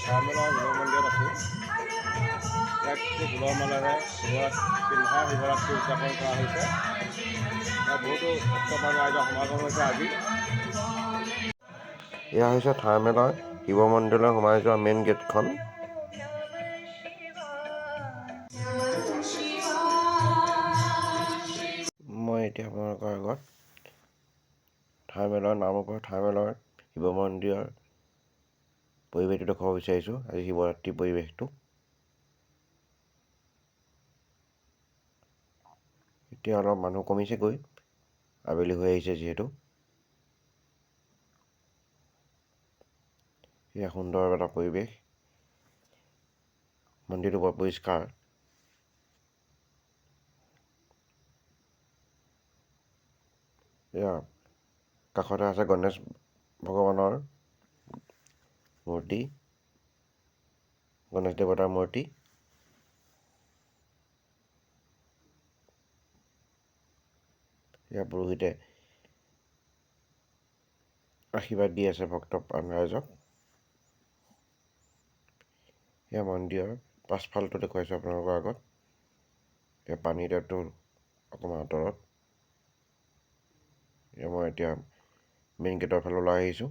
ধাৰ্মেলৰ শিৱ মন্দিৰত আছোঁ। ইয়াত উলহ-মালহেৰে শিৱৰাত্ৰি উদযাপন কৰা হৈছে। ইয়াত বহুতো ভক্তপ্ৰাণ ৰাইজৰ সমাগম হৈছে আজি। এয়া হৈছে ধাৰ্মেলৰ শিৱ মন্দিৰলৈ সোমাই যোৱা মেইন গেটখন। মই এতিয়া আপোনালোকৰ আগত ধাৰ্মেলৰ নামৰূপৰ ধাৰ্মেলৰ শিৱ মন্দিৰৰ পৰিৱেশটো দেখুৱাব বিচাৰিছোঁ। আজি শিৱৰাত্ৰিৰ পৰিৱেশটো। এতিয়া অলপ মানুহ কমিছেগৈ, আবেলি হৈ আহিছে যিহেতু। এয়া সুন্দৰ এটা পৰিৱেশ। মন্দিৰটো বৰ পৰিষ্কাৰ। এয়া কাষতে আছে গণেশ ভগৱানৰ মূৰ্তি, গণেশ দেৱতাৰ মূৰ্তি। এয়া পুৰোহিতে আশীৰ্বাদ দি আছে ভক্তপ্ৰাণ ৰাইজক। এয়া মন্দিৰৰ পাছফালটো দেখুৱাইছোঁ আপোনালোকৰ আগত। এয়া পানীৰ টেপটো অকণমান আঁতৰত। মই এতিয়া মেইন গেটৰ ফালে ওলাই আহিছোঁ।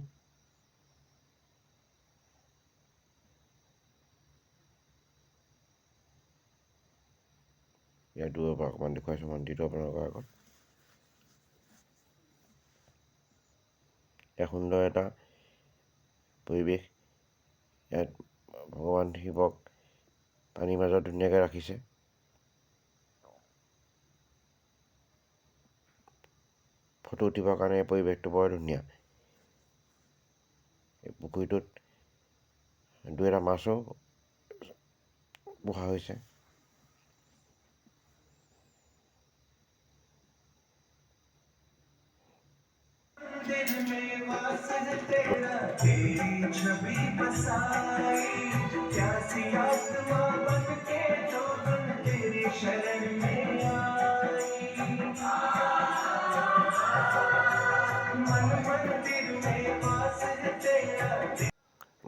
ইয়াৰ দূৰৰ পৰা অকণমান দেখুৱাইছোঁ মন্দিৰটো আপোনালোকৰ আগত। এক সুন্দৰ এটা পৰিৱেশ। ইয়াত ভগৱান শিৱক পানীৰ মাজত ধুনীয়াকৈ ৰাখিছে। ফটো উঠিবৰ কাৰণে এই পৰিৱেশটো বৰ ধুনীয়া। এই পুখুৰীটোত দুই এটা মাছো পোহা হৈছে।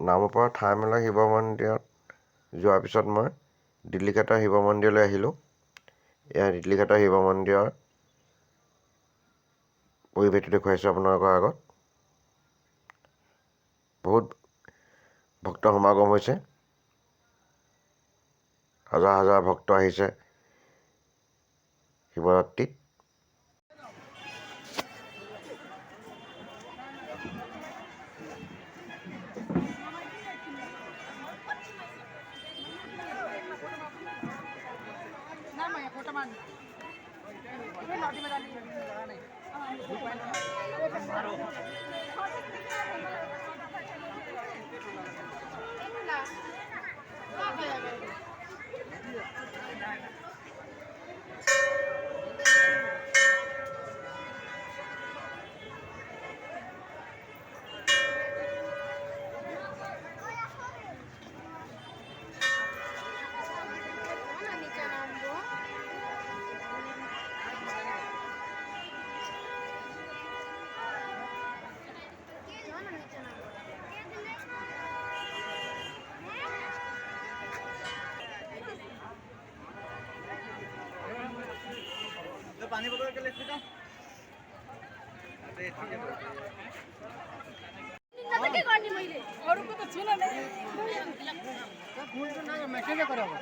নামৰূপৰ ধাৰ্মেলৰ শিৱ মন্দিৰত যোৱাৰ পিছত মই দিল্লীঘাটৰ শিৱ মন্দিৰলৈ আহিলোঁ। এয়া দিল্লীঘাটৰ শিৱ মন্দিৰৰ পৰিৱেশটো দেখুৱাইছোঁ আপোনালোকৰ আগত। বহুত ভক্ত সমাগম হৈছে। হাজাৰ হাজাৰ ভক্ত আহিছে শিৱৰাত্ৰিত। पानी बोतल के लेके जाओ। नतके गर्नी मैले अरुको त छैन नि फुल त न मेसेज गरे अब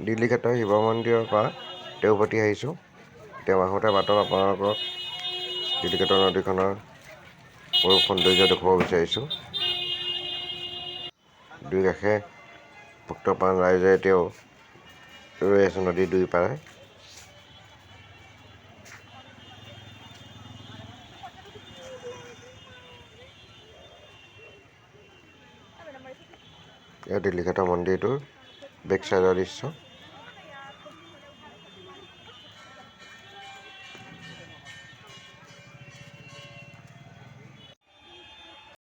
দিল্লীঘাটৰ শিৱ মন্দিৰৰ পৰা দেওপতি আহিছোঁ। তেওঁ আহোঁতে বাটত আপোনালোকক দিল্লীঘাটৰ নদীখনৰ অৰূপ সৌন্দৰ্য দেখুৱাব বিচাৰিছোঁ। দুই কাষে ভক্তপ্ৰাণ ৰাইজে এতিয়াও ৰৈ আছে নদীৰ দুই পাৰে। এয়া দিল্লীঘাটৰ মন্দিৰটোৰ বেক চাইডৰ দৃশ্য।